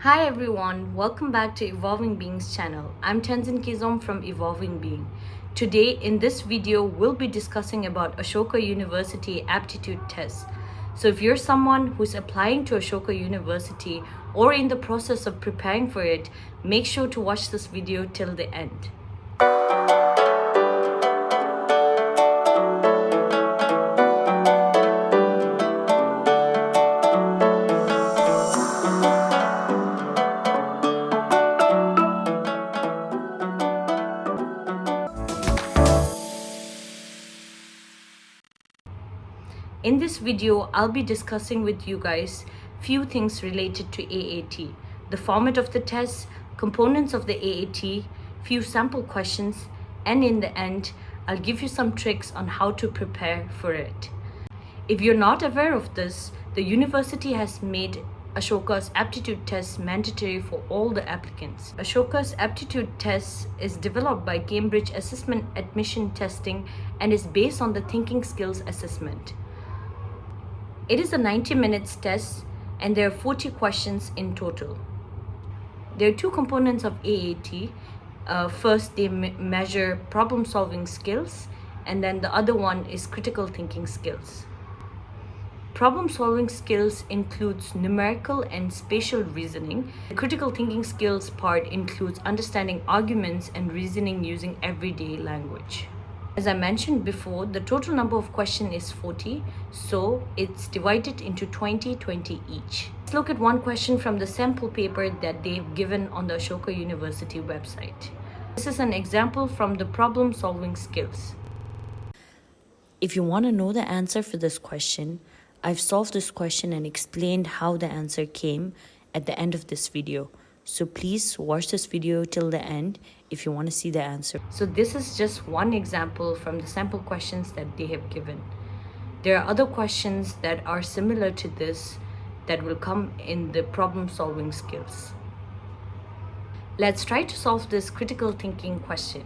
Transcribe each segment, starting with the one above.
Hi everyone, welcome back to Evolving Beings channel. I'm Keyzom from Evolving Being. Today in this video, we'll be discussing about Ashoka University Aptitude Test. So if you're someone who's applying to Ashoka University or in the process of preparing for it, make sure to watch this video till the end. In this video, I'll be discussing with you guys few things related to AAT, the format of the test, components of the AAT, few sample questions, and in the end, I'll give you some tricks on how to prepare for it. If you're not aware of this, the university has made Ashoka's aptitude test mandatory for all the applicants. Ashoka's aptitude test is developed by Cambridge Assessment Admission Testing and is based on the thinking skills assessment. It is a 90 minutes test and there are 40 questions in total. There are two components of AAT. First, they measure problem solving skills, and then the other one is critical thinking skills. Problem solving skills includes numerical and spatial reasoning. The critical thinking skills part includes understanding arguments and reasoning using everyday language. As I mentioned before, the total number of questions is 40, so it's divided into 20 each. Let's look at one question from the sample paper that they've given on the Ashoka University website. This is an example from the problem solving skills. If you want to know the answer for this question, I've solved this question and explained how the answer came at the end of this video. So please watch this video till the end if you want to see the answer. So this is just one example from the sample questions that they have given. There are other questions that are similar to this that will come in the problem solving skills. Let's try to solve this critical thinking question.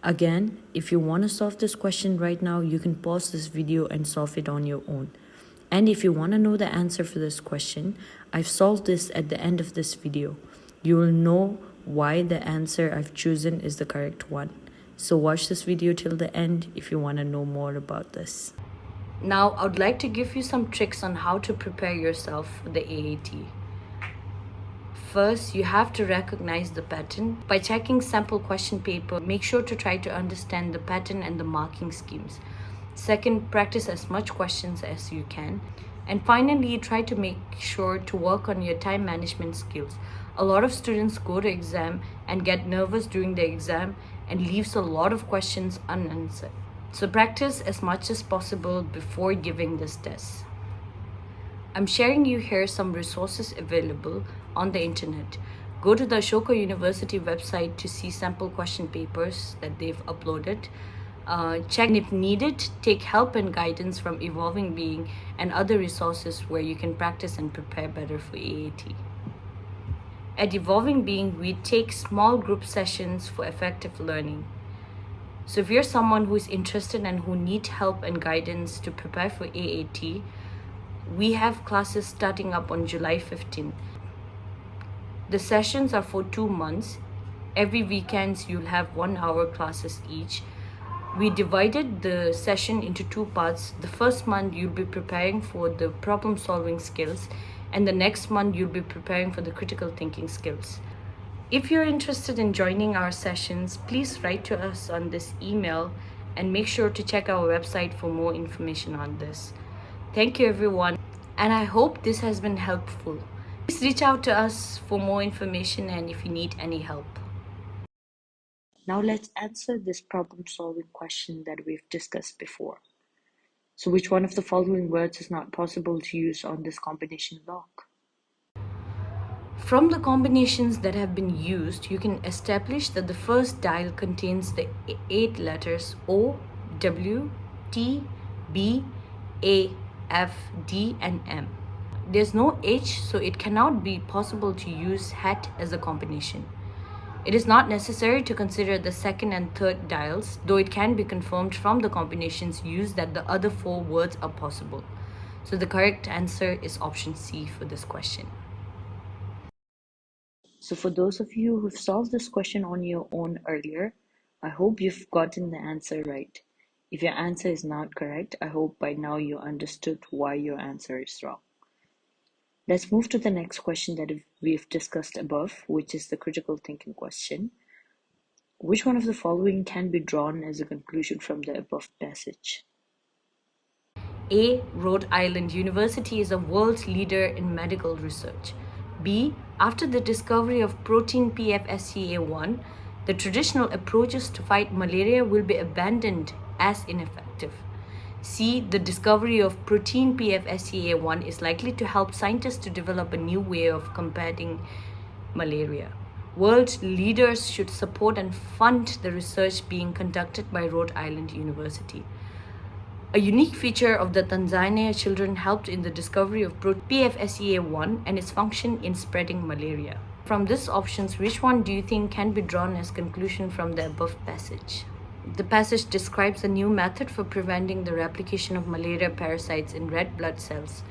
Again, if you want to solve this question right now, you can pause this video and solve it on your own. And if you want to know the answer for this question, I've solved this at the end of this video. You will know why the answer I've chosen is the correct one. So watch this video till the end if you want to know more about this. Now, I would like to give you some tricks on how to prepare yourself for the AAT. First, you have to recognize the pattern. By checking sample question paper, make sure to try to understand the pattern and the marking schemes. Second, practice as much questions as you can. And finally, try to make sure to work on your time management skills. A lot of students go to exam and get nervous during the exam and leaves a lot of questions unanswered. So practice as much as possible before giving this test. I'm sharing you here some resources available on the internet. Go to the Ashoka University website to see sample question papers that they've uploaded. Check if needed, take help and guidance from Evolving Being and other resources where you can practice and prepare better for AAT. At Evolving Being, we take small group sessions for effective learning. So if you're someone who is interested and who need help and guidance to prepare for AAT, we have classes starting up on July 15. The sessions are for 2 months. Every weekends you'll have 1 hour classes each. We divided the session into 2 parts. The first month you'll be preparing for the problem solving skills, and the next month you'll be preparing for the critical thinking skills. If you're interested in joining our sessions, please write to us on this email and make sure to check our website for more information on this. Thank you everyone, and I hope this has been helpful. Please reach out to us for more information and if you need any help. Now let's answer this problem-solving question that we've discussed before. So which one of the following words is not possible to use on this combination block? From the combinations that have been used, you can establish that the first dial contains the 8 letters O, W, T, B, A, F, D, and M. There's no H, so it cannot be possible to use hat as a combination. It is not necessary to consider the second and third dials, though it can be confirmed from the combinations used that the other 4 words are possible. So the correct answer is option C for this question. So for those of you who've solved this question on your own earlier, I hope you've gotten the answer right. If your answer is not correct, I hope by now you understood why your answer is wrong. Let's move to the next question that we've discussed above, which is the critical thinking question. Which one of the following can be drawn as a conclusion from the above passage? A. Rhode Island University is a world leader in medical research. B. After the discovery of protein PFSCA1, the traditional approaches to fight malaria will be abandoned as ineffective. C. The discovery of protein PFSCA1 is likely to help scientists to develop a new way of combating malaria. World leaders should support and fund the research being conducted by Rhode Island University. A unique feature of the Tanzania children helped in the discovery of PFSCA1 and its function in spreading malaria. From these options, which one do you think can be drawn as conclusion from the above passage? The passage describes a new method for preventing the replication of malaria parasites in red blood cells.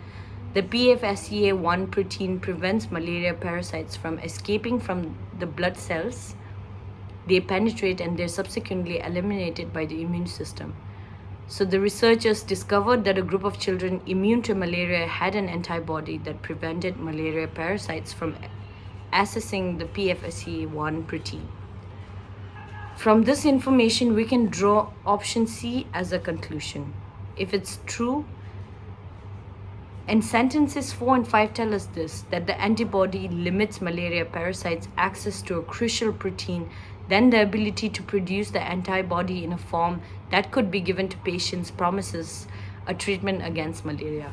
The PFSCA1 protein prevents malaria parasites from escaping from the blood cells. They penetrate and they're subsequently eliminated by the immune system. So the researchers discovered that a group of children immune to malaria had an antibody that prevented malaria parasites from accessing the PFSCA1 protein. From this information, we can draw option C as a conclusion. If it's true, and sentences 4 and 5 tell us this, that the antibody limits malaria parasites' access to a crucial protein, then the ability to produce the antibody in a form that could be given to patients promises a treatment against malaria.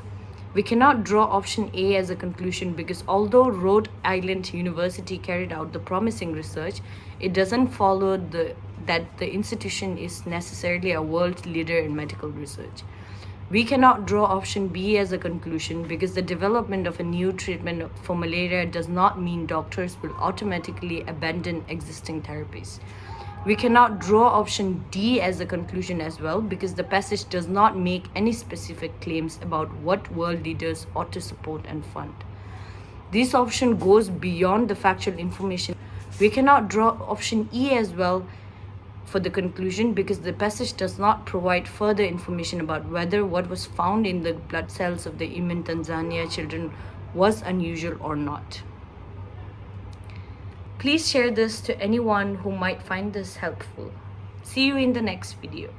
We cannot draw option A as a conclusion because although Rhode Island University carried out the promising research, it doesn't follow that the institution is necessarily a world leader in medical research. We cannot draw option B as a conclusion because the development of a new treatment for malaria does not mean doctors will automatically abandon existing therapies. We cannot draw option D as a conclusion as well because the passage does not make any specific claims about what world leaders ought to support and fund. This option goes beyond the factual information. We cannot draw option E as well for the conclusion because the passage does not provide further information about whether what was found in the blood cells of the immune Tanzania children was unusual or not. Please share this to anyone who might find this helpful. See you in the next video.